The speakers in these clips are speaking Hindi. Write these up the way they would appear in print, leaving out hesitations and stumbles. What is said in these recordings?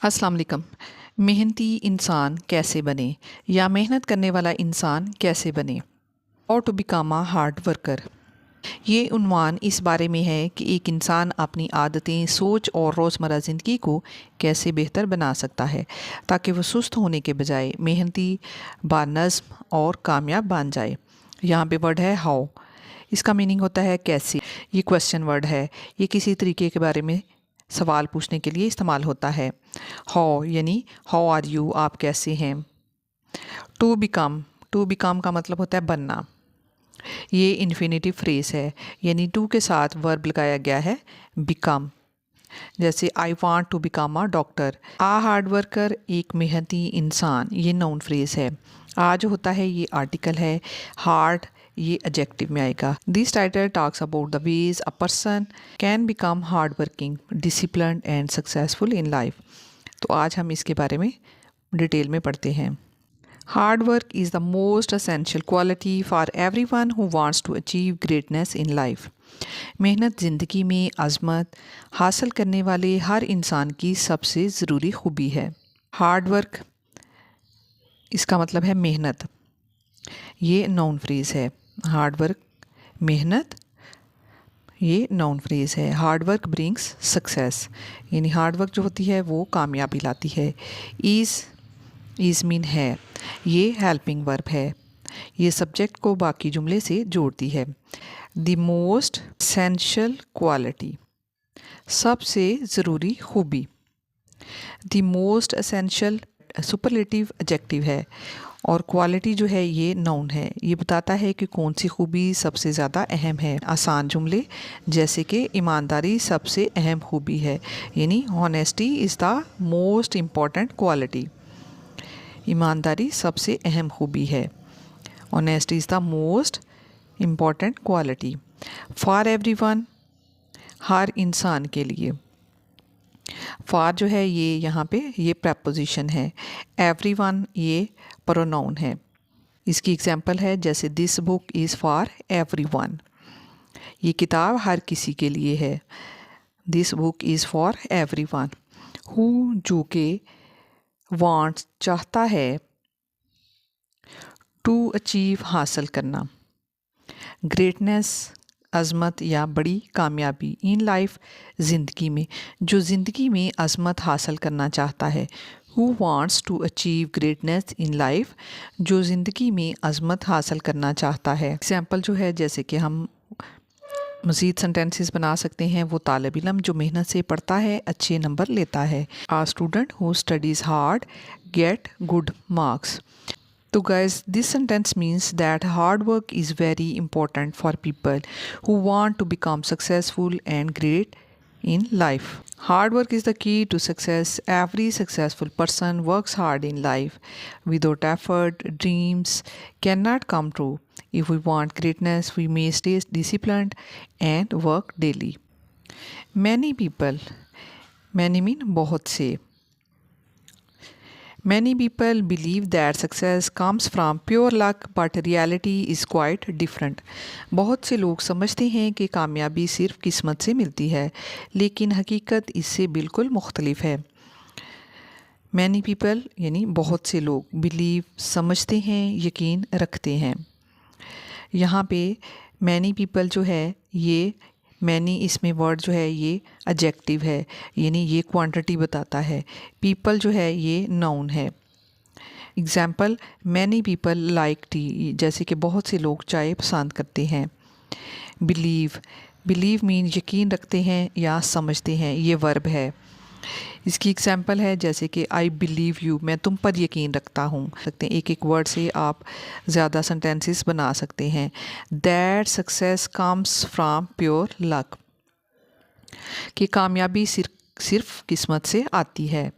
अस्सलाम वालेकुम। मेहनती इंसान कैसे बने या मेहनत करने वाला इंसान कैसे बने। और to become a hard worker. ये उन्वान इस बारे में है कि एक इंसान अपनी आदतें, सोच और रोज़मर्रा ज़िंदगी को कैसे बेहतर बना सकता है ताकि वो सुस्त होने के बजाय मेहनती, बानज़्म और कामयाब बन जाए। यहाँ पे वर्ड है हाउ। इसका मीनिंग होता है कैसे। ये क्वेश्चन वर्ड है। ये किसी तरीके के बारे में सवाल पूछने के लिए इस्तेमाल होता है। हाउ यानी हाउ आर यू, आप कैसे हैं। टू बिकम, टू बिकम का मतलब होता है बनना। ये इन्फिनेटिव फ्रेज है यानी टू के साथ वर्ब लगाया गया है बिकम। जैसे I want to become a doctor. A hard worker एक मेहनती इंसान, ये नाउन फ्रेज है। आ जो होता है ये आर्टिकल है। हार्ड ये एडजेक्टिव में आएगा। This title talks about the ways a person can become hard working, disciplined and successful in life. तो आज हम इसके बारे में डिटेल में पढ़ते हैं। Hard work is the most essential quality for everyone who wants to achieve greatness in life. मेहनत ज़िंदगी में अज़मत हासिल करने वाले हर इंसान की सबसे ज़रूरी खूबी है। हार्ड वर्क इसका मतलब है मेहनत। ये नाउन फ्रेज है। हार्ड वर्क मेहनत, ये नाउन फ्रेज है। हार्ड वर्क ब्रिंग्स सक्सेस, यानी हार्ड वर्क जो होती है वो कामयाबी लाती है। इज़ मीन है, ये हेल्पिंग वर्ब है। ये सब्जेक्ट को बाकी जुमले से जोड़ती है। द मोस्ट एसेंशियल क्वालिटी, सबसे ज़रूरी खूबी। The most essential superlative adjective है और क्वालिटी जो है ये नाउन है। ये बताता है कि कौन सी खूबी सबसे ज़्यादा अहम है। आसान जुमले जैसे कि ईमानदारी सबसे अहम खूबी है, यानी honesty is the most important quality. ईमानदारी सबसे अहम खूबी है। Honesty is the most important quality. For everyone, हर इंसान के लिए। फॉर जो है ये यहाँ पे ये प्रपोजिशन है। एवरीवन ये प्रोनाउन है। इसकी एग्जांपल है जैसे this book is for everyone, ये किताब हर किसी के लिए है। This book is for everyone. Who जो के वांट्स चाहता है, टू अचीव हासिल करना, ग्रेटनेस अज़मत या बड़ी कामयाबी, इन लाइफ ज़िंदगी में, जो ज़िंदगी में अज़मत हासिल करना चाहता है। Who wants to achieve greatness in life, जो ज़िंदगी में अज़मत हासिल करना चाहता है। एग्जाम्पल जो है जैसे कि हम मज़ीद सेंटेंसेस बना सकते हैं। वो तालिब इल्म जो मेहनत से पढ़ता है अच्छे नंबर लेता है। A student who studies hard get good marks. So guys, this sentence means that hard work is very important for people who want to become successful and great in life. Hard work is the key to success. Every successful person works hard in life. Without effort, dreams cannot come true. If we want greatness, we may stay disciplined and work daily. Many people, many mean बहुत से, many people believe that success comes from pure luck, but reality is quite different. बहुत से लोग समझते हैं कि कामयाबी सिर्फ किस्मत से मिलती है, लेकिन हकीकत इससे बिल्कुल मुख्तलिफ है। Many people यानी बहुत से लोग, believe समझते हैं, यकीन रखते हैं। यहाँ पे many people जो है ये मैनी, इसमें वर्ड जो है ये एडजेक्टिव है, यानी ये क्वांटिटी बताता है। पीपल जो है ये नाउन है। Example many people like T, जैसे कि बहुत से लोग चाय पसंद करते हैं। बिलीव, बिलीव मीन यकीन रखते हैं या समझते हैं, ये वर्ब है। इसकी एग्जाम्पल है जैसे कि आई बिलीव यू, मैं तुम पर यकीन रखता हूँ। सकते हैं एक एक वर्ड से आप ज़्यादा सेंटेंसेस बना सकते हैं। That success comes from pure luck, कि कामयाबी सिर्फ किस्मत से आती है।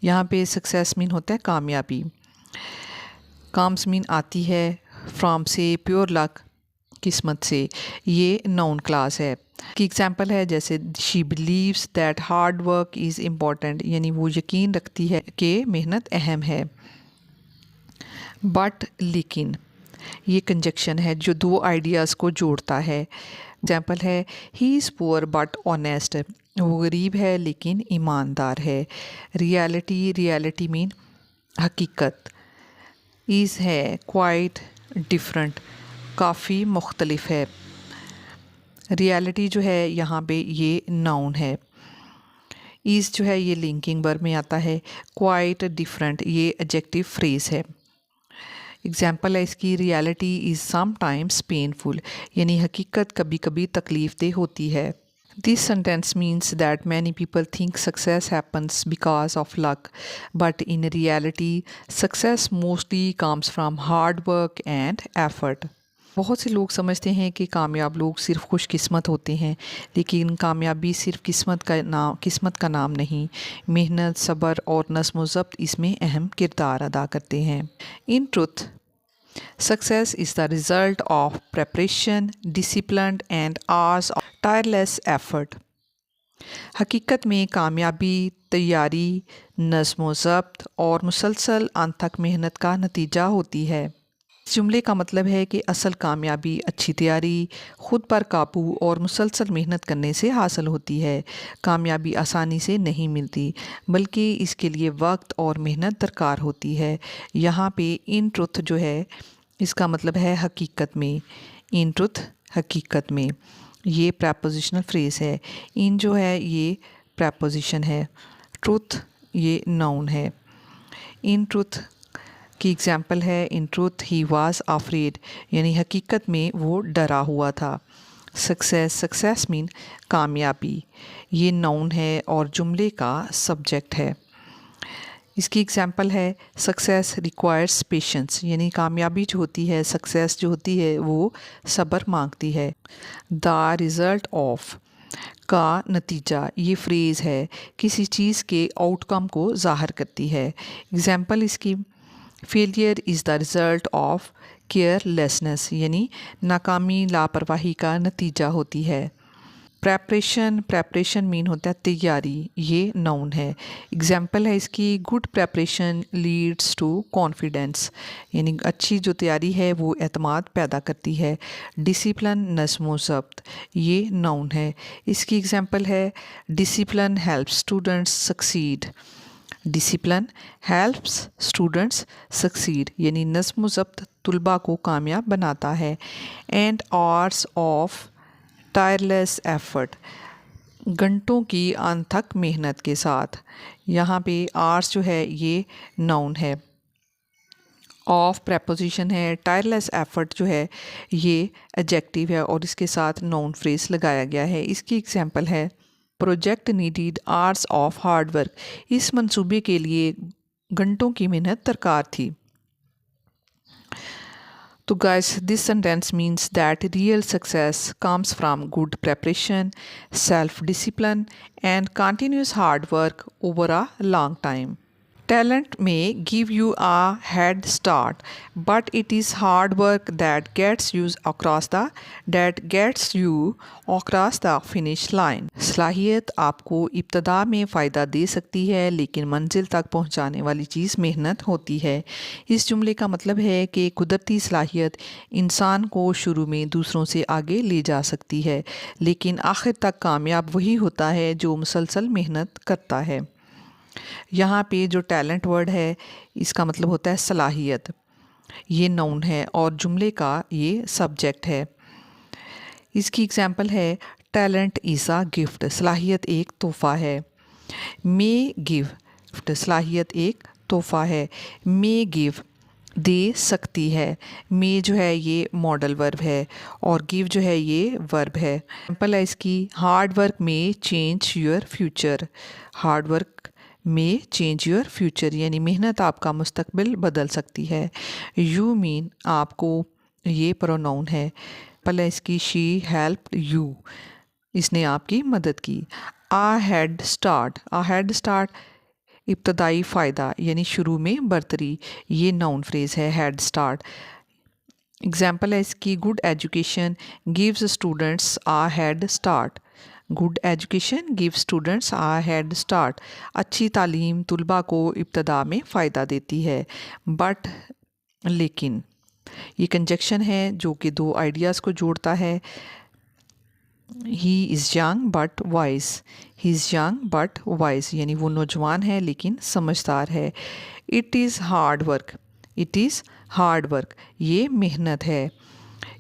यहाँ पे सक्सेस मीन होता है कामयाबी, कम्स मीन आती है, फ्रॉम से, प्योर लक किस्मत से, ये नाउन क्लास है। की एग्जाम्पल है जैसे she believes that hard work is important, यानी वो यकीन रखती है कि मेहनत अहम है। बट लेकिन, ये कंजक्शन है जो दो आइडियाज़ को जोड़ता है। एग्जाम्पल है he is poor but honest, वो गरीब है लेकिन ईमानदार है। रियलिटी मीन हकीकत। इज़ है क्वाइट डिफरेंट, काफ़ी मुख्तलिफ है। रियलिटी जो है यहाँ पे ये नाउन है। इज़ जो है ये लिंकिंग वर्ब में आता है। क्वाइट डिफरेंट ये एडजेक्टिव फ्रेज है। एग्जाम्पल है इसकी, रियलिटी इज़ समटाइम्स पेनफुल, यानी हकीकत कभी कभी तकलीफ़देह होती है। This sentence means that many people think success happens because of luck, but in reality success mostly comes from hard work and effort. बहुत से लोग समझते हैं कि कामयाब लोग सिर्फ खुशकिस्मत होते हैं, लेकिन कामयाबी सिर्फ किस्मत का नाम नहीं, मेहनत, सब्र और नज़्म व ज़ब्त इसमें अहम किरदार अदा करते हैं। In truth success is the result of preparation, discipline and hours of tireless effort. हकीकत में कामयाबी तैयारी, नज़्म व ज़ब्त और मुसलसल अनथक मेहनत का नतीजा होती है। इस जुमले का मतलब है कि असल कामयाबी अच्छी तैयारी, खुद पर काबू और मुसलसल मेहनत करने से हासिल होती है। कामयाबी आसानी से नहीं मिलती, बल्कि इसके लिए वक्त और मेहनत दरकार होती है। यहाँ पे इन ट्रुथ जो है इसका मतलब है हकीकत में। इन ट्रुथ हकीकत में, ये प्रपोजिशनल फ्रेज है। इन जो है ये प्रपोजिशन है, ट्रुथ ये नाउन है। इन ट्रुथ की एग्जाम्पल है, in truth he was afraid, यानी हकीकत में वो डरा हुआ था। सक्सेस मीन कामयाबी, ये नाउन है और जुमले का सब्जेक्ट है। इसकी एग्जाम्पल है, सक्सेस रिक्वायर्स पेशेंस, यानी कामयाबी जो होती है, सक्सेस जो होती है वो सब्र मांगती है। द रिज़ल्ट ऑफ का नतीजा, ये फ्रेज़ है, किसी चीज़ के आउटकम को ज़ाहिर करती है। एग्जाम्पल इसकी, failure is the result of carelessness, यानी नाकामी लापरवाही का नतीजा होती है। प्रेपरेशन मीन होता है तैयारी, ये नाउन है। एग्जाम्पल है इसकी, good preparation leads to confidence, यानी अच्छी जो तैयारी है वो एतमाद पैदा करती है। डिसिप्लिन नज़्म व ज़ब्त, ये नाउन है। इसकी एग्जाम्पल है, discipline helps students succeed. Discipline helps students succeed, यानी नज़्म व ज़ब्त तुलबा को कामयाब बनाता है। And hours of tireless effort, घंटों की अनथक मेहनत के साथ। यहाँ पे आवर्स जो है ये नाउन है, ऑफ प्रेपोजिशन है, टायरलेस एफर्ट जो है ये एडजेक्टिव है और इसके साथ नाउन फ्रेज लगाया गया है। इसकी एग्जांपल है, project needed hours of hard work, इस मंसूबे के लिए घंटों की मेहनत दरकार थी। तो guys, this sentence means that real success comes from good preparation, self-discipline and continuous hard work over a long time. Talent may give you a head start, but it is hard work that gets you across the finish line. सलाहियत आपको इब्तदा में फ़ायदा दे सकती है, लेकिन मंजिल तक पहुंचाने वाली चीज़ मेहनत होती है। इस जुमले का मतलब है कि कुदरती सलाहियत इंसान को शुरू में दूसरों से आगे ले जा सकती है, लेकिन आखिर तक कामयाब वही होता है जो मुसलसल मेहनत करता है। यहाँ पे जो टैलेंट वर्ड है इसका मतलब होता है सलाहियत, ये नाउन है और जुमले का ये सब्जेक्ट है। इसकी एग्जांपल है, टैलेंट इज़ अ गिफ्ट, सलाहियत एक तोहफ़ा है। मे गिव, सलाहियत एक तोहफ़ा है। मे गिव दे सकती है। मे जो है ये मॉडल वर्ब है और गिव जो है ये वर्ब है। एग्जांपल है इसकी, हार्ड वर्क में change your future, hard work में चेंज योर फ्यूचर, यानी मेहनत आपका मुस्तकबिल बदल सकती है। यू मीन आपको, ये प्रोनाउन है। पहले इसकी, शी हेल्प्ड यू, इसने आपकी मदद की। आ हेड स्टार्ट इब्तदाई फ़ायदा, यानी शुरू में बरतरी, ये नाउन फ्रेज़ है हेड स्टार्ट। एग्जाम्पल है इसकी, good education gives students a head start, good education give students a head start, अच्छी तालीम तुलबा को इब्तदा में फ़ायदा देती है। बट लेकिन, ये कंजक्शन है जो कि दो आइडियाज़ को जोड़ता है। He is young but wise, he is young but wise यानी वो नौजवान है लेकिन समझदार है। It is hard work, it is hard work, ये मेहनत है।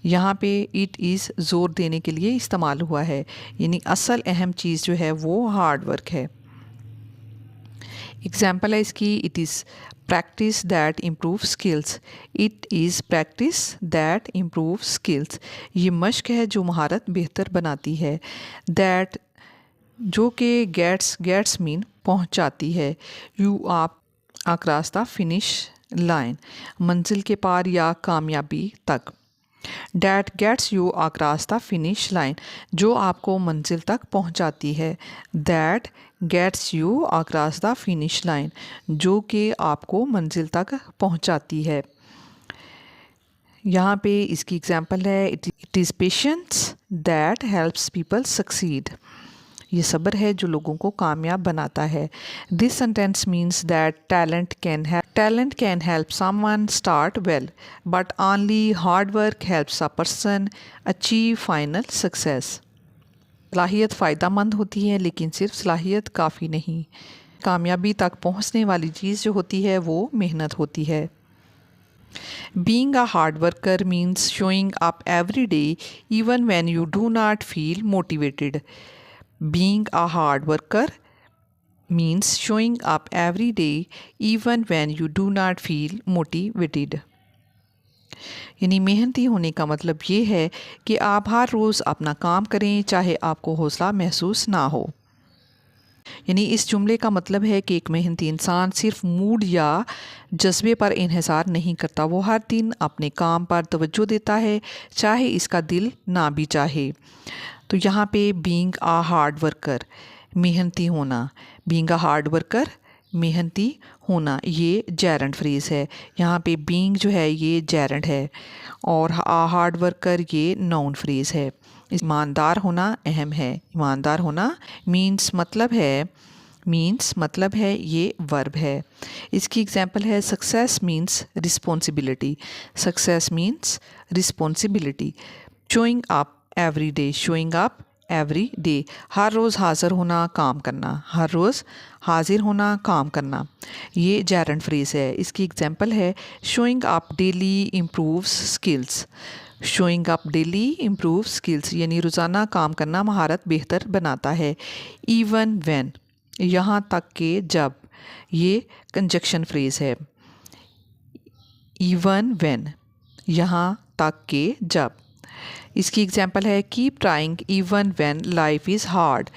यहाँ पे इट इज़ ज़ोर देने के लिए इस्तेमाल हुआ है, यानी असल अहम चीज़ जो है वो हार्ड वर्क है। एग्जाम्पल है इसकी, it is practice that improve skills, it is practice that improve skills, ये मश्क है जो महारत बेहतर बनाती है। दैट जो कि गेट्स मीन पहुंचाती है। यू आप अक्रॉस द फिनिश लाइन, मंजिल के पार या कामयाबी तक। That gets you across the finish line, जो आपको मंजिल तक पहुंचाती है। That gets you across the finish line, जो कि आपको मंजिल तक पहुंचाती है। यहाँ पे इसकी एग्जांपल है, it is patience that helps people succeed, ये सब्र है जो लोगों को कामयाब बनाता है। This sentence means that talent can help someone start well, but only hard work helps a person achieve final success. सलाहियत फ़ायदेमंद होती है लेकिन सिर्फ सलाहियत काफ़ी नहीं, कामयाबी तक पहुंचने वाली चीज़ जो होती है वो मेहनत होती है। Being a hard worker means showing up every day even when you do not feel motivated. Being a hard worker means showing up every day even when you do not feel motivated. यानी मेहनती होने का मतलब ये है कि आप हर रोज़ अपना काम करें चाहे आपको हौसला महसूस ना हो। यानी इस जुमले का मतलब है कि एक मेहनती इंसान सिर्फ मूड या जज्बे पर इन्हिसार नहीं करता, वो हर दिन अपने काम पर तवज्जो देता है चाहे इसका दिल ना भी चाहे। तो यहाँ पे बीइंग आ हार्ड वर्कर, मेहनती होना, बीइंग आ हार्ड वर्कर मेहनती होना, ये जेरेंट फ्रेज़ है। यहाँ पे बीइंग जो है ये जेरेंट है और आ हार्ड वर्कर ये नाउन फ्रेज़ है। ईमानदार होना अहम है, ईमानदार होना मीन्स मतलब है ये वर्ब है। इसकी एग्जांपल है, success means responsibility, success means responsibility. Showing up every day, showing up every day, हर रोज़ हाज़िर होना काम करना, हर रोज़ हाजिर होना काम करना, ये जेरेंट फ्रेज़ है। इसकी एग्जांपल है, showing up daily improves skills, showing up daily improve skills यानी रोज़ाना काम करना महारत बेहतर बनाता है। इवन व्हेन, यहाँ तक कि जब, ये कंजक्शन फ्रेज़ है। इवन व्हेन, यहाँ तक कि जब। इसकी एग्जांपल है, keep trying even when life is hard,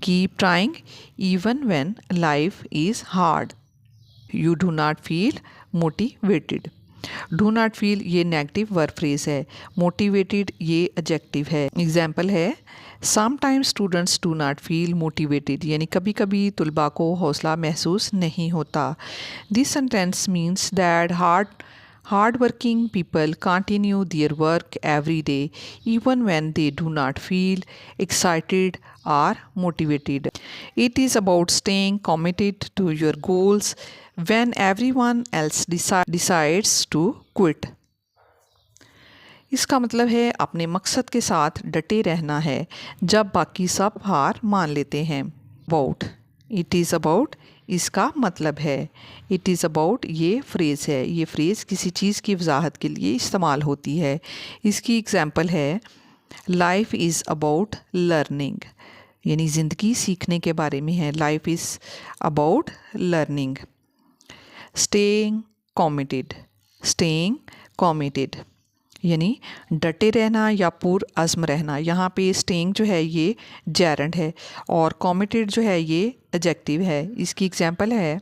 keep trying even when life is hard. You do not feel motivated, do not feel ये नेगेटिव वर्ब फ्रेज़ है, मोटिवेटेड ये एडजेक्टिव है। एग्जाम्पल है, sometimes students do not feel motivated यानी कभी कभी तुलबा को हौसला महसूस नहीं होता। This sentence means that hardworking people continue their work every day even when they do not feel excited or motivated. It is about staying committed to your goals when everyone else decides to quit. इसका मतलब है अपने मकसद के साथ डटे रहना है जब बाकी सब हार मान लेते हैं। अबाउट, इट इज़ अबाउट इसका मतलब है, इट इज़ अबाउट ये फ्रेज़ है, ये फ्रेज़ किसी चीज़ की वजाहत के लिए इस्तेमाल होती है। इसकी एग्जांपल है, लाइफ इज़ अबाउट लर्निंग यानी ज़िंदगी सीखने के बारे में है, life is about learning. Staying committed यानी डटे रहना या पुर अज़्म रहना। यहाँ पे स्टेइंग जो है ये जेरेंट है और कमिटेड जो है ये एडजेक्टिव है। इसकी एग्जांपल है,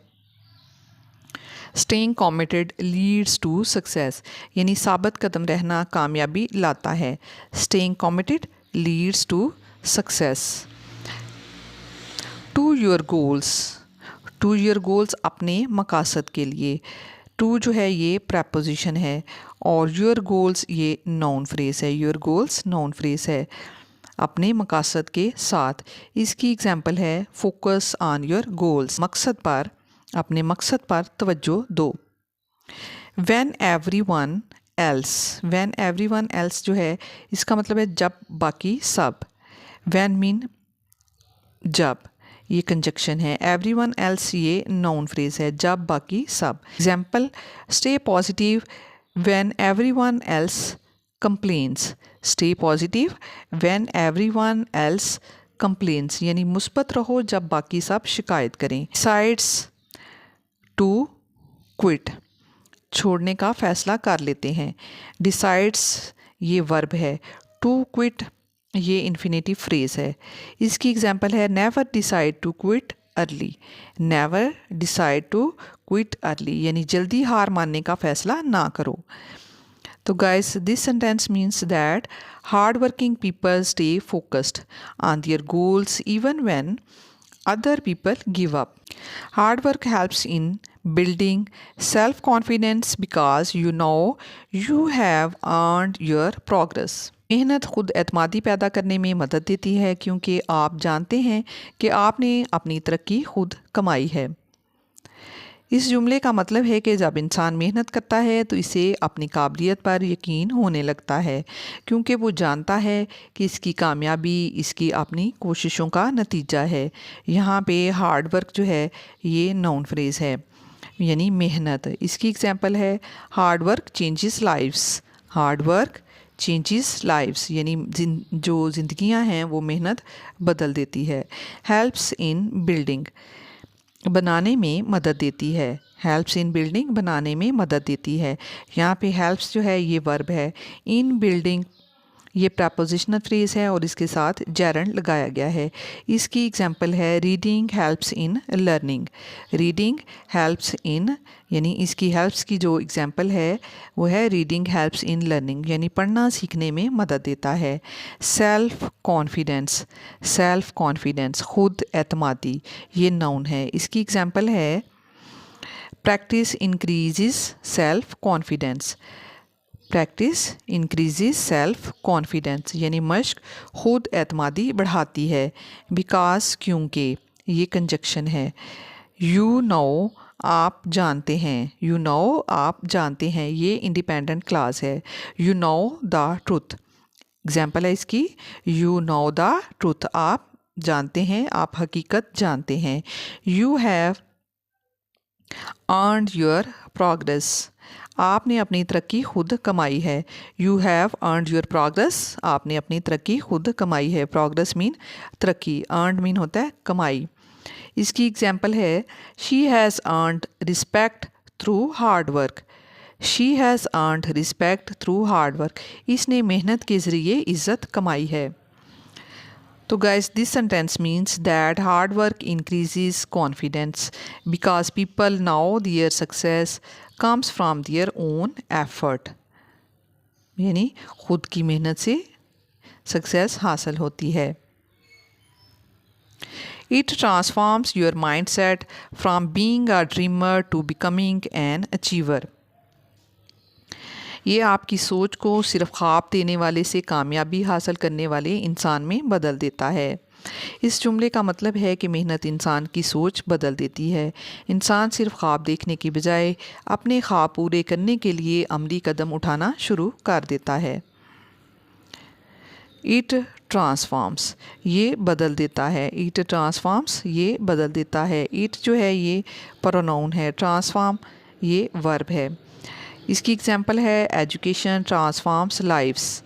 staying committed leads to success यानी साबित कदम रहना कामयाबी लाता है। Staying committed leads to success. To your goals अपने मकासद के लिए। टू जो है ये प्रेपोजिशन है और योर गोल्स ये नाउन फ्रेज़ है, योर गोल्स नाउन फ्रेज़ है, अपने मकासद के साथ। इसकी एग्जांपल है, फोकस ऑन योर गोल्स, मकसद पर, अपने मकसद पर तवज्जो दो। व्हेन एवरीवन एल्स जो है इसका मतलब है जब बाकी सब। व्हेन मीन जब, ये कंजक्शन है। एवरीवन एल्स ये नाउन फ्रेज है, जब बाकी सब। Example, stay positive when everyone else complains. Stay positive when everyone else complains, यानी मुस्बत रहो जब बाकी सब शिकायत करें। डिसाइड्स टू क्विट, छोड़ने का फैसला कर लेते हैं। डिसाइड्स ये वर्ब है, टू क्विट ये इन्फिनेटिव फ्रेज है। इसकी एग्जांपल है never decide to quit early. Never decide to quit early, यानी जल्दी हार मानने का फैसला ना करो। तो guys, this sentence means that hard working people stay focused on their goals even when other people give up. Hard work helps in building self-confidence because you know you have earned your progress. मेहनत खुद एतमादी पैदा करने में मदद देती है क्योंकि आप जानते हैं कि आपने अपनी तरक्की खुद कमाई है। इस जुमले का मतलब है कि जब इंसान मेहनत करता है तो इसे अपनी काबिलियत पर यकीन होने लगता है क्योंकि वो जानता है कि इसकी कामयाबी इसकी अपनी कोशिशों का नतीजा है। यहाँ पे हार्ड वर्क जो है ये नाउन फ्रेज़ है, यानी मेहनत। इसकी एग्जांपल है hard work changes lives. Hard work changes lives, यानी जो ज़िंदगियाँ हैं वो मेहनत बदल देती है। हेल्प्स इन बिल्डिंग, बनाने में मदद देती है। हेल्प्स इन बिल्डिंग, बनाने में मदद देती है। यहाँ पे हेल्प्स जो है ये वर्ब है। इन बिल्डिंग ये प्रपोजिशनल फ्रेज है और इसके साथ जेरंड लगाया गया है। इसकी एग्जांपल है reading helps in learning. Reading helps in, यानी इसकी हेल्प्स की जो एग्जांपल है वो है रीडिंग हेल्प्स इन लर्निंग, यानी पढ़ना सीखने में मदद देता है। सेल्फ कॉन्फिडेंस, सेल्फ कॉन्फिडेंस खुद एतमादी, ये नाउन है। इसकी एग्जांपल है practice increases self confidence. Practice increases self confidence, यानी मश्क खुद एतमादी बढ़ाती है। बिकॉज, क्योंकि, ये कंजक्शन है। यू नो आप जानते हैं। यू नो आप जानते हैं, ये इंडिपेंडेंट क्लास है। You know the truth, example है इसकी। यू नो द ट्रुथ, आप जानते हैं, आप हकीकत जानते हैं। You have earned your progress, आपने अपनी तरक्की खुद कमाई है। You have earned your progress, आपने अपनी तरक्की खुद कमाई है। प्रोग्रेस मीन तरक्की, अर्नड मीन होता है कमाई। इसकी एग्जांपल है she has earned respect through hard work. She has earned respect through hard work, इसने मेहनत के ज़रिए इज़्ज़त कमाई है। तो guys, this sentence means that hard work increases confidence because people now their success comes from their own effort, यानी खुद की मेहनत से सक्सेस हासिल होती है। It transforms your mind set from being a dreamer to becoming an achiever. ये आपकी सोच को सिर्फ ख्वाब देने वाले से कामयाबी हासिल करने वाले इंसान में बदल देता है। इस जुमले का मतलब है कि मेहनत इंसान की सोच बदल देती है। इंसान सिर्फ ख्वाब देखने की बजाय अपने ख्वाब पूरे करने के लिए अमली कदम उठाना शुरू कर देता है। इट ट्रांसफॉर्म्स, ये बदल देता है। इट ट्रांसफॉर्म्स, ये बदल देता है। इट जो है ये प्रोनाउन है, ट्रांसफॉर्म ये वर्ब है। इसकी एग्जांपल है एजुकेशन ट्रांसफॉर्म्स लाइव्स,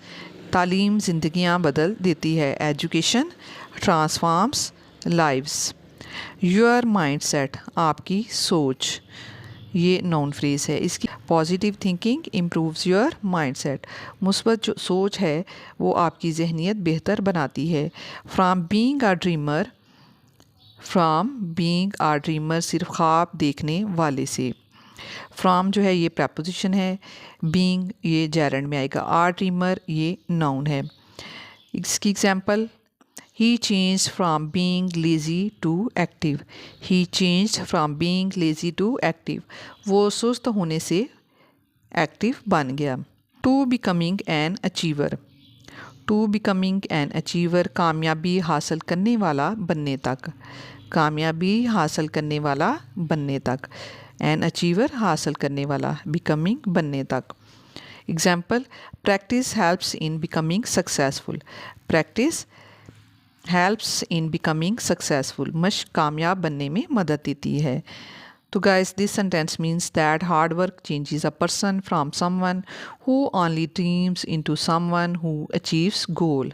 तालीम ज़िंदगियां बदल देती है। Education transforms lives. Your mindset, आपकी सोच, ये नाउन फ्रेज है। इसकी positive thinking improves your mindset, मुस्बत जो सोच है वो आपकी जहनीत बेहतर बनाती है। From being a dreamer, from being a dreamer सिर्फ ख्वाब देखने वाले से। फ्रॉम जो है ये प्रपोजिशन है, बीइंग ये जेरंड में आएगा, आर ड्रीमर ये नाउन है। इसकी example he change from being lazy to active. He change from being lazy to active, वो सुस्त होने से एक्टिव बन गया। To becoming an achiever, to becoming an achiever कामयाबी हासिल करने वाला बनने तक, कामयाबी हासिल करने वाला बनने तक। एन अचीवर हासिल करने वाला, बिकमिंग बनने तक। Example practice helps in becoming successful. Practice helps in becoming successful, मशक कामयाब बनने में मदद देती है। तो guys, this sentence means that hard work changes a person from someone who only dreams into someone who achieves goal.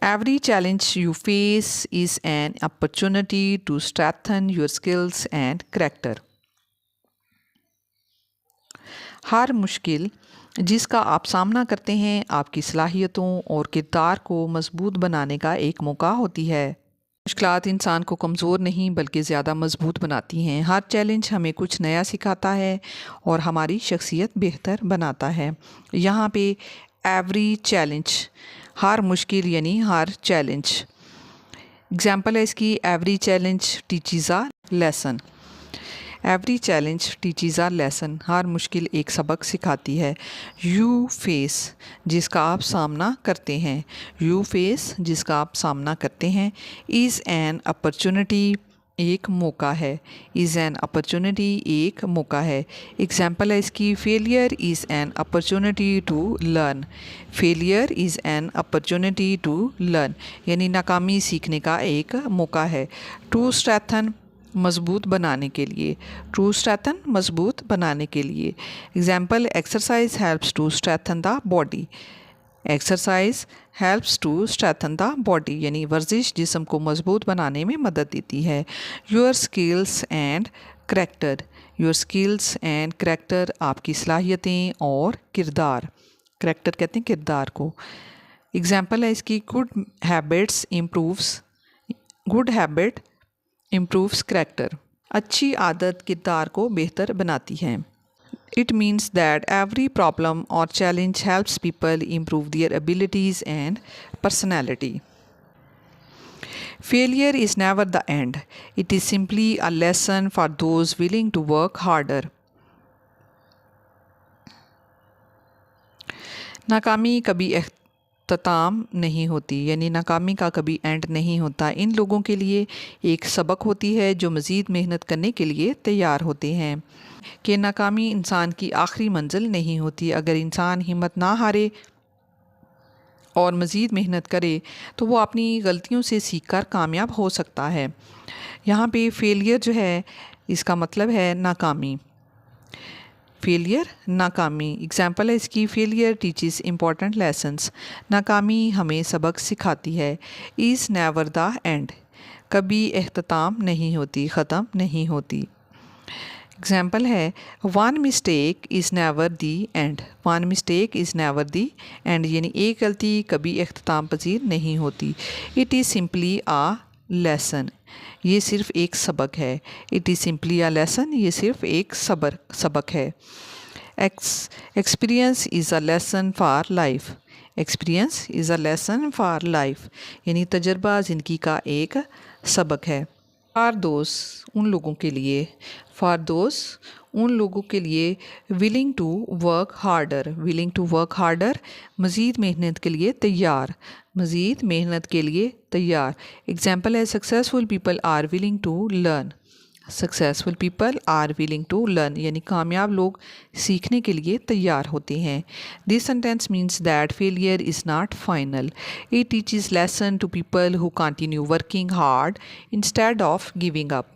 Every challenge you face is an opportunity to strengthen your skills and character. हर मुश्किल जिसका आप सामना करते हैं आपकी सलाहियतों और किरदार को मजबूत बनाने का एक मौका होती है। मुश्किलात इंसान को कमज़ोर नहीं बल्कि ज़्यादा मजबूत बनाती हैं। हर चैलेंज हमें कुछ नया सिखाता है और हमारी शख्सियत बेहतर बनाता है। यहाँ पे एवरी चैलेंज, हर मुश्किल यानी हर चैलेंज। एग्जाम्पल है इसकी, एवरी चैलेंज टीचीज़ आ लेसन। एवरी चैलेंज टीचीज़ आ लेसन, हर मुश्किल एक सबक सिखाती है। यू फेस, जिसका आप सामना करते हैं। यू फेस, जिसका आप सामना करते हैं। इज़ एन अपॉर्चुनिटी, एक मौका है। इज़ एन अपॉर्चुनिटी, एक मौका है। एग्जाम्पल है इसकी, failure is an opportunity to learn. Failure is an opportunity to learn, यानी नाकामी सीखने का एक मौका है। टू स्ट्रेंथन, मजबूत बनाने के लिए। टू स्ट्रेंथन, मजबूत बनाने के लिए। Example, exercise helps to strengthen the body. Exercise helps to strengthen the body, यानी वर्जिश जिस्म को मजबूत बनाने में मदद देती है। Your skills and character. Your skills and character, आपकी सलाहियतें और किरदार। करैक्टर कहते हैं किरदार को। एग्जाम्पल है इसकी, good habits improves, good habit improves character, अच्छी आदत किरदार को बेहतर बनाती है। It means that every problem or challenge helps people improve their abilities and personality. Failure is never the end. It is simply a lesson for those willing to work harder. नाकामी कभी इख्तिताम नहीं होती, यानी नाकामी का कभी एंड नहीं होता। इन लोगों के लिए एक सबक होती है जो मज़ीद मेहनत करने के लिए तैयार होते हैं। कि नाकामी इंसान की आखिरी मंजिल नहीं होती। अगर इंसान हिम्मत ना हारे और मज़ीद मेहनत करे तो वो अपनी गलतियों से सीखकर कामयाब हो सकता है। यहाँ पे फेलियर जो है इसका मतलब है नाकामी। फेलियर, नाकामी। एग्जाम्पल है इसकी, फेलियर टीचेस इम्पॉर्टेंट लेसन्स। नाकामी हमें सबक सिखाती है। इज़ नेवर द एंड, कभी इख्तिताम नहीं होती, ख़त्म नहीं होती। एग्जाम्पल है, one mistake is never the end. One mistake is never the end, यानी एक गलती कभी इख्तिताम पजीर नहीं होती। It is simply a lesson, ये सिर्फ़ एक सबक है। It is simply a lesson, ये सिर्फ़ एक सबक है। Experience is a lesson for life. Experience is a lesson for life, यानी तजर्बा ज़िंदगी का एक सबक है। फॉर दोस्त, उन लोगों के लिए। फॉर दोस्त, उन लोगों के लिए। Willing to work harder. Willing to work harder, मज़ीद मेहनत के लिए तैयार। मज़ीद मेहनत के लिए तैयार। एग्जाम्पल है, successful people are willing to learn. Successful people are willing to learn, यानी कामयाब लोग सीखने के लिए तैयार होते हैं। This sentence means that failure is not final. It teaches lesson to people who continue working hard instead of giving up.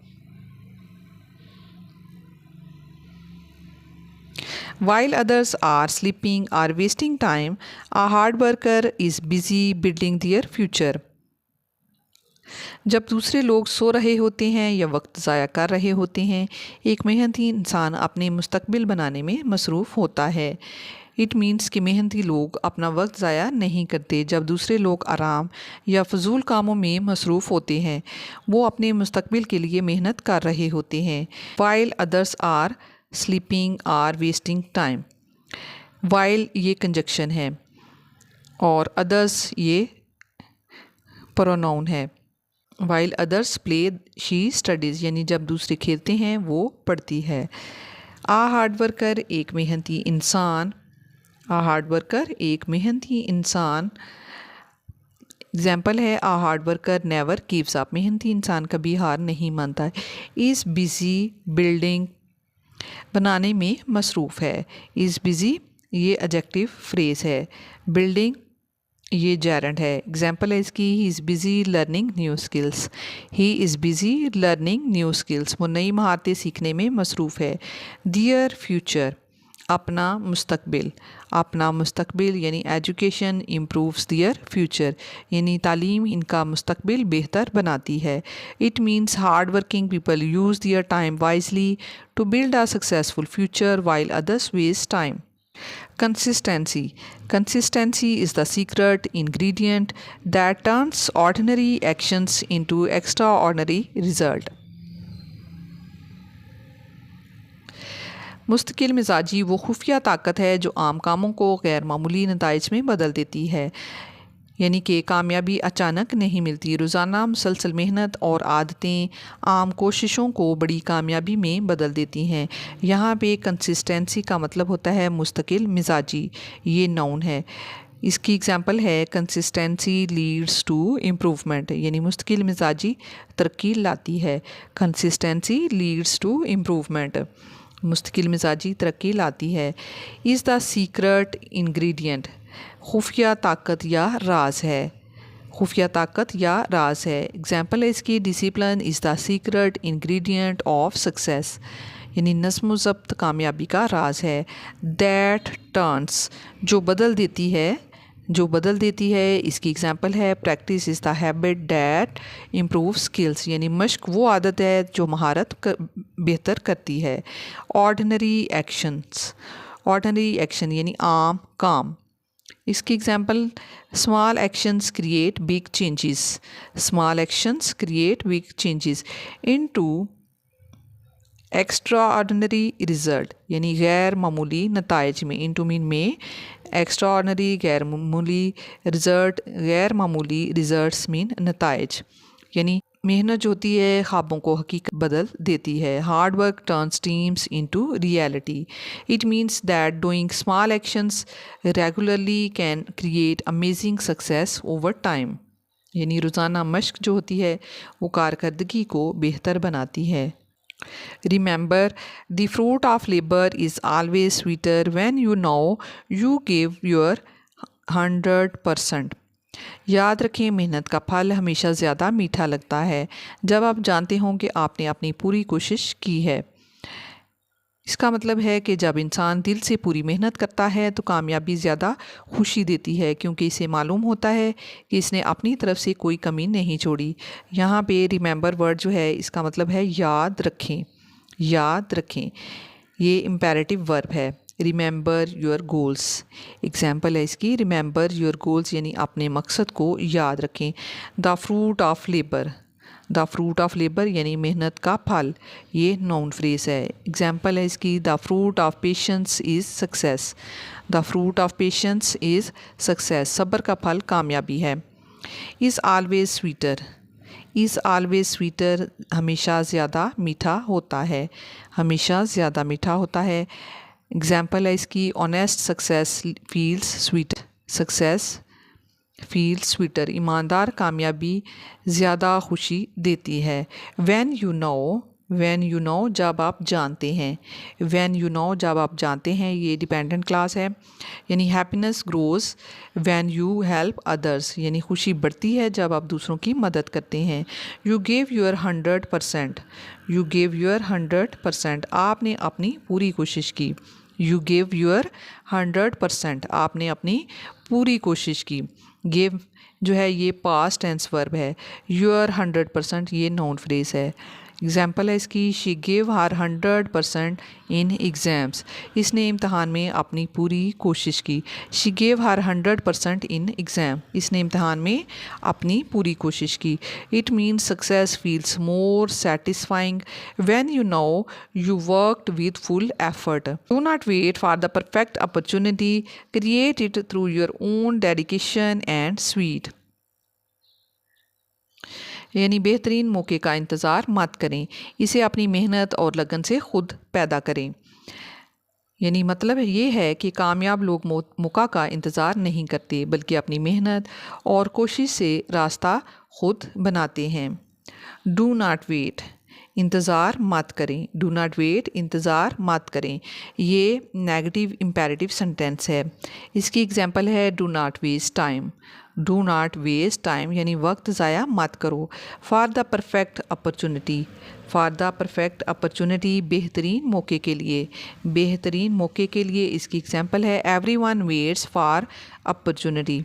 While others are sleeping or wasting time, a hard worker is busy building their future. जब दूसरे लोग सो रहे होते हैं या वक्त ज़ाया कर रहे होते हैं, एक मेहनती इंसान अपने मुस्तकबिल बनाने में मसरूफ़ होता है। इट मीन्स कि मेहनती लोग अपना वक्त ज़ाया नहीं करते। जब दूसरे लोग आराम या फजूल कामों में मसरूफ़ होते हैं, वो अपने मुस्तकबिल के लिए मेहनत कर रहे होते हैं। While others are sleeping or wasting time. While ये कंजक्शन है और अदर्स ये प्रोनाउन है। While others play she studies, यानी जब दूसरे खेलते हैं वो पढ़ती है। आ हार्ड वर्कर, एक मेहनती इंसान। आ हार्ड वर्कर, एक मेहनती इंसान। एग्जाम्पल है, a hard worker never gives up, मेहनती इंसान कभी हार नहीं मानता है। इज़ बिज़ी बिल्डिंग, बनाने में मसरूफ़ है। इज़ बिज़ी ये एडजेक्टिव फ्रेज़ है। बिल्डिंग ये जेरेंट है। एग्जाम्पल है इसकी, he is busy learning new skills. He is busy learning new skills, वो नई महारतें सीखने में मसरूफ़ है। दियर फ्यूचर, अपना मुस्तकबिल। अपना मुस्तकबिल यानी एजुकेशन इम्प्रूव्स दियर फ्यूचर, यानी तालीम इनका मुस्तकबिल बेहतर बनाती है। It means hard working people use their time wisely to build a successful future while others waste time. Consistency. Consistency is the secret ingredient that turns ordinary actions into extraordinary result. मुस्तकिल मिजाजी वो खुफिया ताकत है जो आम कामों को गैर मामूली नताइज में बदल देती है, यानी कि कामयाबी अचानक नहीं मिलती। रोज़ाना मुसलसल मेहनत और आदतें आम कोशिशों को बड़ी कामयाबी में बदल देती हैं। यहाँ पे कंसिस्टेंसी का मतलब होता है मुस्तकिल मिजाजी, ये नाउन है। इसकी एग्जांपल है कंसिस्टेंसी लीड्स टू इम्प्रूवमेंट, यानी मुस्तकिल मिजाजी तरक्की लाती है। कंसिस्टेंसी लीड्स टू इम्प्रूवमेंट, मुस्तकिल मिजाजी तरक्की लाती है। इज़ द सीक्रेट इंग्रेडिएंट, खुफिया ताकत या राज है। खुफिया ताकत या राज है। एग्जाम्पल है इसकी, discipline is the secret ingredient of success, यानी नज़्म व ज़ब्त कामयाबी का राज है। दैट टर्न्स, जो बदल देती है, जो बदल देती है। इसकी एग्जांपल है, practice is the habit that improve skills, यानी मश्क वो आदत है जो महारत बेहतर करती है। ऑर्डिनरी एक्शंस, ऑर्डिनरी एक्शन यानी आम काम। इसकी example, small actions create big changes. Small actions create big changes into extra ordinary result, यानी गैर मामूली नताइज में। इनटू मीन में, एक्स्ट्रा ऑर्डिनरी गैर मामूली, रिज़ल्ट गैर मामूली, रिज़ल्ट्स मीन नताइज, यानी मेहनत जो होती है ख्वाबों को हकीकत बदल देती है। Hard work turns dreams into reality. It means that doing small actions regularly can create amazing success over time, यानी रोज़ाना मश्क जो होती है वो कारकर्दगी को बेहतर बनाती है। Remember, the fruit of labor is always sweeter when you know you gave your 100%. याद रखें, मेहनत का फल हमेशा ज़्यादा मीठा लगता है जब आप जानते हों कि आपने अपनी पूरी कोशिश की है। इसका मतलब है कि जब इंसान दिल से पूरी मेहनत करता है तो कामयाबी ज़्यादा खुशी देती है, क्योंकि इसे मालूम होता है कि इसने अपनी तरफ से कोई कमी नहीं छोड़ी। यहाँ पे रिमेंबर वर्ड जो है इसका मतलब है याद रखें, याद रखें। ये इम्पेरेटिव वर्ब है। रिमेंबर योर गोल्स, एग्जाम्पल है इसकी, रिमेंबर योर गोल्स यानी अपने मकसद को याद रखें। The fruit of labour, the fruit of labour यानी मेहनत का फल, ये नाउन फ्रेज है। एग्जाम्पल है इसकी, the fruit of patience is success. The fruit of patience is success, सब्र का फल कामयाबी है। Is always sweeter, is always sweeter हमेशा ज़्यादा मीठा होता है, हमेशा ज़्यादा मीठा होता है। एग्जाम्पल है इसकी, honest success feels sweeter, success feel sweeter, ईमानदार कामयाबी ज़्यादा खुशी देती है। When you know, when you know जब आप जानते हैं, वैन यू नो जब आप जानते हैं, ये डिपेंडेंट क्लास है। यानी happiness grows when you help others, यानी खुशी बढ़ती है जब आप दूसरों की मदद करते हैं। You gave your 100%, you gave your 100%, आपने अपनी पूरी कोशिश की। यू गेव योर 100%, आपने अपनी पूरी कोशिश की। गिव जो है ये पास्ट टेंस वर्ब है। योर 100% ये नाउन फ्रेज है। एग्जाम्पल है इसकी, she give her 100% in exams, इसने इम्तहान में अपनी पूरी कोशिश की। She give her 100% in exam, इसने इम्तहान में अपनी पूरी कोशिश की। It means success feels more satisfying when you know you worked with full effort. Do not wait for the perfect opportunity. Create it through your own dedication and sweat. यानी बेहतरीन मौके का इंतज़ार मत करें, इसे अपनी मेहनत और लगन से खुद पैदा करें। यानी मतलब ये है कि कामयाब लोग मौका का इंतज़ार नहीं करते, बल्कि अपनी मेहनत और कोशिश से रास्ता खुद बनाते हैं। डू नॉट वेट, इंतज़ार मत करें, डू नॉट वेट, इंतज़ार मत करें। ये नेगेटिव इम्पेरेटिव सेंटेंस है। इसकी एग्जांपल है do not waste time. Do not waste time यानी वक्त ज़ाया मत करो। For the perfect opportunity, for the perfect opportunity बेहतरीन मौके के लिए, बेहतरीन मौके के लिए। इसकी एग्जांपल है everyone waits for opportunity.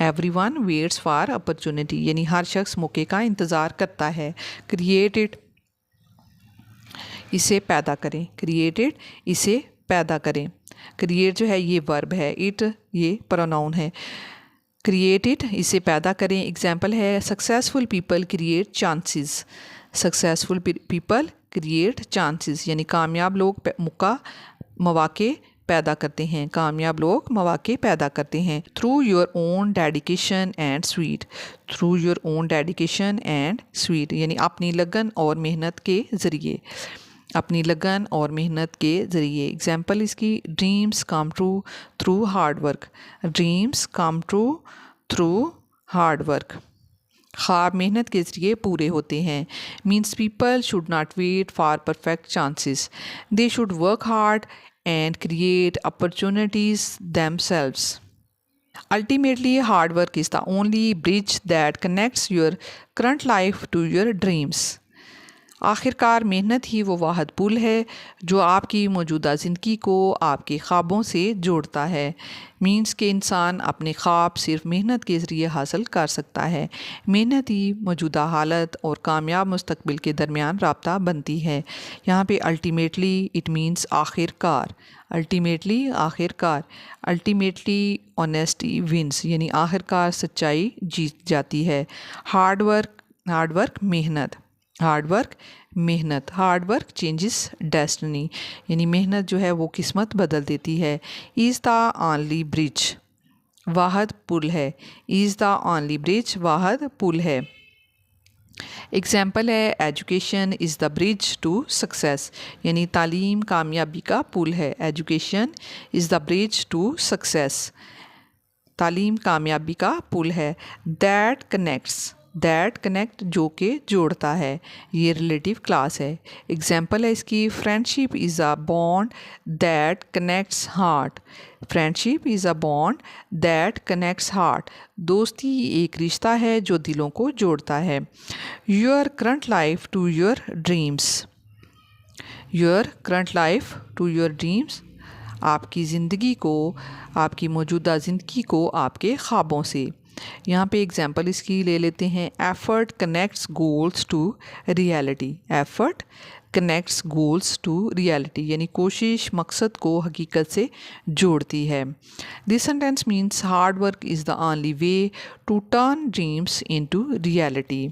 Everyone waits for opportunity यानी हर शख्स मौके का इंतज़ार करता है। क्रिएट इट, इसे पैदा करें। क्रिएटेड, इसे पैदा करें। क्रिएट जो है ये वर्ब है, इट ये प्रोनाउन है। क्रिएटेड, इसे पैदा करें। एग्जाम्पल है successful people create chances. Successful people create chances यानी कामयाब लोग मौके पैदा करते हैं। कामयाब लोग मौके पैदा करते हैं। Through your own dedication and sweet, through your own dedication and sweet यानी अपनी लगन और मेहनत के ज़रिए, अपनी लगन और मेहनत के ज़रिए। एग्जाम्पल इसकी dreams come true through hard work. Dreams come true through hard work. ख्वाब मेहनत के ज़रिए पूरे होते हैं। Means people should not wait for perfect chances, they should work hard and create opportunities themselves. Ultimately, hard work is the only bridge that connects your current life to your dreams. आखिरकार मेहनत ही वो वाहिद पुल है जो आपकी मौजूदा ज़िंदगी को आपके ख्वाबों से जोड़ता है। मीन्स के इंसान अपने ख्वाब सिर्फ मेहनत के ज़रिए हासिल कर सकता है। मेहनत ही मौजूदा हालत और कामयाब मुस्तकबिल के दरमियान राब्ता बनती है। यहाँ पे अल्टीमेटली इट मीन्स आखिरकार। अल्टीमेटली आखिरकार। अल्टीमेटली ऑनेस्टी विंस यानी आखिरकार सच्चाई जीत जाती है। हार्ड वर्क मेहनत, हार्ड वर्क मेहनत। हार्ड वर्क चेंजेस डेस्टिनी यानी मेहनत जो है वो किस्मत बदल देती है। इज़ द ओनली ब्रिज, वाहिद पुल है। इज़ द ओनली ब्रिज, वाहिद पुल है। एग्जाम्पल है education is the bridge to success यानी तालीम कामयाबी का पुल है। Education is the bridge to success, तालीम कामयाबी का पुल है। दैट कनेक्ट्स, दैट कनेक्ट जो के जोड़ता है, ये रिलेटिव क्लास है। एग्जाम्पल है इसकी friendship is a bond that connects heart. Friendship is a bond that connects heart, दोस्ती एक रिश्ता है जो दिलों को जोड़ता है। Your current life to your dreams, your current life to your dreams, आपकी ज़िंदगी को, आपकी मौजूदा ज़िंदगी को आपके ख्वाबों से। यहाँ पे एग्जांपल इसकी ले लेते हैं। Effort connects goals to reality. Effort connects goals to reality यानी कोशिश मकसद को हकीकत से जोड़ती है। This sentence means hard work is the only way to turn dreams into reality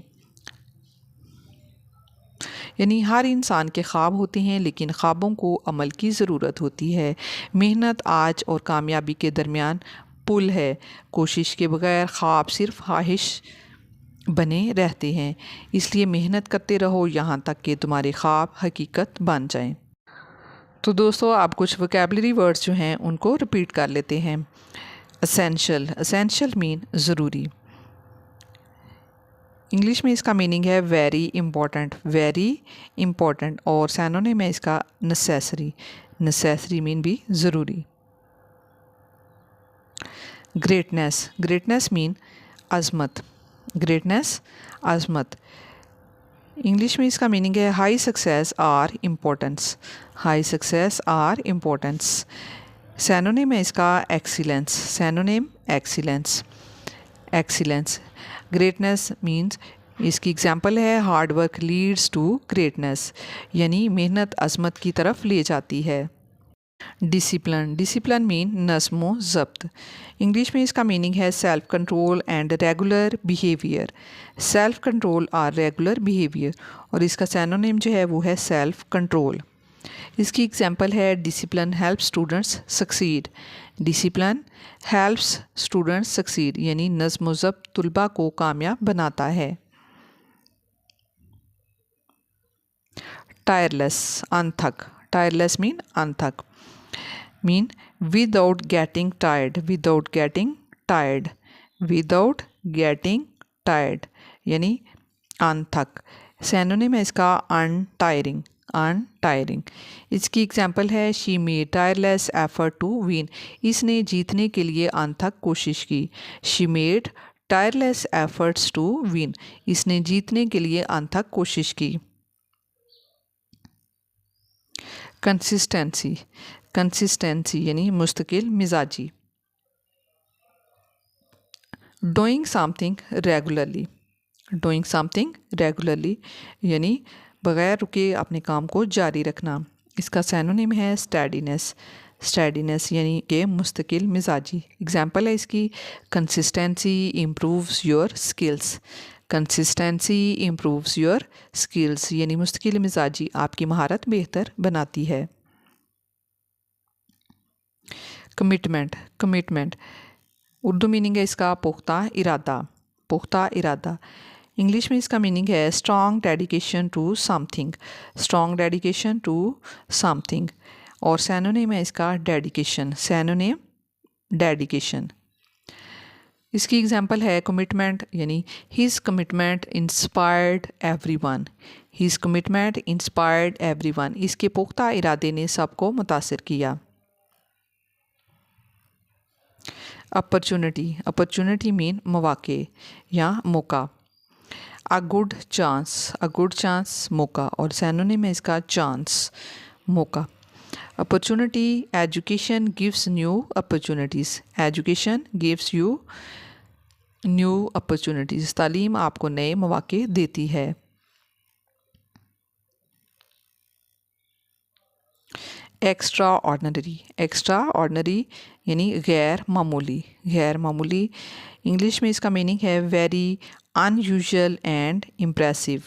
यानी हर इंसान के ख्वाब होते हैं लेकिन ख्वाबों को अमल की ज़रूरत होती है। मेहनत आज और कामयाबी के दरमियान पुल है। कोशिश के बगैर ख्वाब सिर्फ ख्वाहिश बने रहते हैं, इसलिए मेहनत करते रहो यहाँ तक कि तुम्हारे ख्वाब हकीकत बन जाएं। तो दोस्तों आप कुछ वोकैबुलरी वर्ड्स जो हैं उनको रिपीट कर लेते हैं। असेंशियल, असेंशियल मीन ज़रूरी। इंग्लिश में इसका मीनिंग है वेरी इम्पॉर्टेंट, वेरी इम्पॉर्टेंट। और सैनोनिम है इसका नेसेसरी। नेसेसरी मीन भी ज़रूरी। ग्रेटनेस, ग्रेटनेस मीन अज़मत। ग्रेटनेस अज़मत। इंग्लिश में इसका मीनिंग है high success or importance. High success or importance. Synonym है इसका excellence. Synonym excellence, excellence. Greatness means, इसकी एग्जांपल है hard work leads to greatness यानी मेहनत अज़मत की तरफ ले जाती है। डिसिप्लिन, डिसिप्लिन मीन नज़्म ज़ब्त। इंग्लिश में इसका मीनिंग है self control and regular behaviour. Self control और रेगुलर बिहेवियर। और इसका सैनोनिम जो है वो है सेल्फ कंट्रोल। इसकी एग्जांपल है discipline help students succeed. Discipline helps students succeed यानी नज़्म ज़ब्त तुलबा को कामयाब बनाता है। टायरलेस, अनथक। टायरलेस मीन अनथक। Mean without getting tired, without getting tired, without getting tired यानी अनथक। सैनोनिम है इसका अनटायरिंग, अनटायरिंग। इसकी एग्जांपल है she made tireless effort to win, इसने जीतने के लिए अनथक कोशिश की। She made tireless efforts to win, इसने जीतने के लिए अनथक कोशिश की। कंसिस्टेंसी, कंसिस्टेंसी यानी मुस्तकिल मिजाजी। Doing something regularly, doing something regularly यानी बग़ैर रुके अपने काम को जारी रखना। इसका सैनोनिम है स्टैडीनेस, स्टैडीनेस यानी कि मुस्तकिल मिजाजी। एग्जांपल है इसकी consistency improves your skills, consistency improves your skills यानी मुस्तकिल मिजाजी आपकी महारत बेहतर बनाती है। कमिटमेंट, कमिटमेंट उर्दू मीनिंग है इसका पुख्ता इरादा, पुख्ता इरादा। इंग्लिश में इसका मीनिंग है strong dedication to something, strong dedication to something. और सैनोनिम है इसका डेडिकेशन, सैनोनिम डेडिकेशन। इसकी एग्जांपल है कमिटमेंट यानी his commitment inspired everyone, his commitment inspired everyone, इसके पुख्ता इरादे ने सबको मुतासिर किया। अपॉर्चुनिटी, अपॉर्चुनिटी मीन मौके या मौका। A good chance, a good chance मौका। और सैनोनिम है इसका चांस, मौका। Opportunity education gives new opportunities, education gives you new opportunities, तालीम आपको नए मौके देती है। एक्स्ट्रा ऑर्डनरी, एक्स्ट्रा ऑर्डनरी यानी गैर मामूली, गैर मामूली। इंग्लिश में इसका मीनिंग है very unusual and impressive,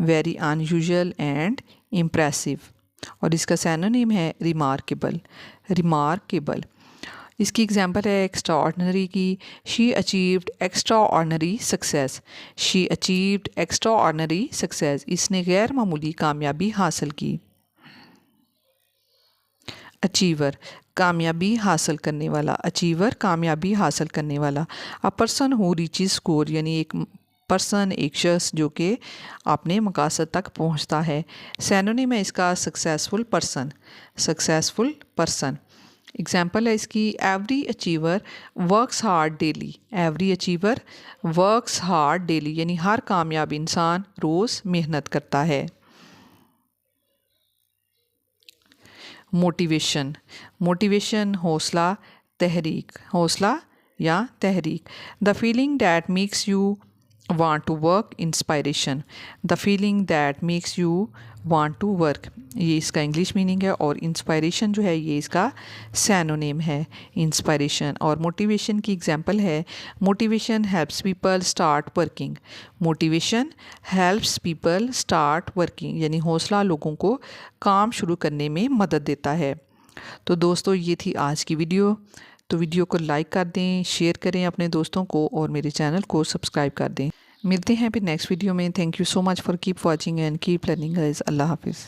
very unusual and impressive. और इसका सैनोनिम है रिमार्केबल, रिमार्केबल। इसकी एग्जांपल है एक्स्ट्रा ऑर्डनरी की she achieved extra ordinary success, she achieved extra ordinary success, इसने गैर मामूली कामयाबी हासिल की। अचीवर कामयाबी हासिल करने वाला, अचीवर कामयाबी हासिल करने वाला। A person who reaches score यानी एक पर्सन, एक शख्स जो कि अपने मकासद तक पहुंचता है। सैनोनिम है इसका successful person, successful person. Example है इसकी every achiever works hard daily, every achiever works hard daily यानी हर कामयाब इंसान रोज़ मेहनत करता है। मोटिवेशन, मोटिवेशन हौसला, तहरीक, हौसला या तहरीक। The feeling that makes you want to work, inspiration, the feeling that makes you want to work, ये इसका इंग्लिश मीनिंग है। और इंस्पायरेशन जो है ये इसका सैनोनिम है, इंस्पायरेशन। और मोटिवेशन की एग्जांपल है motivation helps people start working, motivation helps people start working यानी हौसला लोगों को काम शुरू करने में मदद देता है। तो दोस्तों ये थी आज की वीडियो। तो वीडियो को लाइक कर दें, शेयर करें अपने दोस्तों को और मेरे चैनल को सब्सक्राइब कर दें। मिलते हैं फिर नेक्स्ट वीडियो में। Thank you so much for keep watching and keep learning guys. अल्लाह हाफिज़।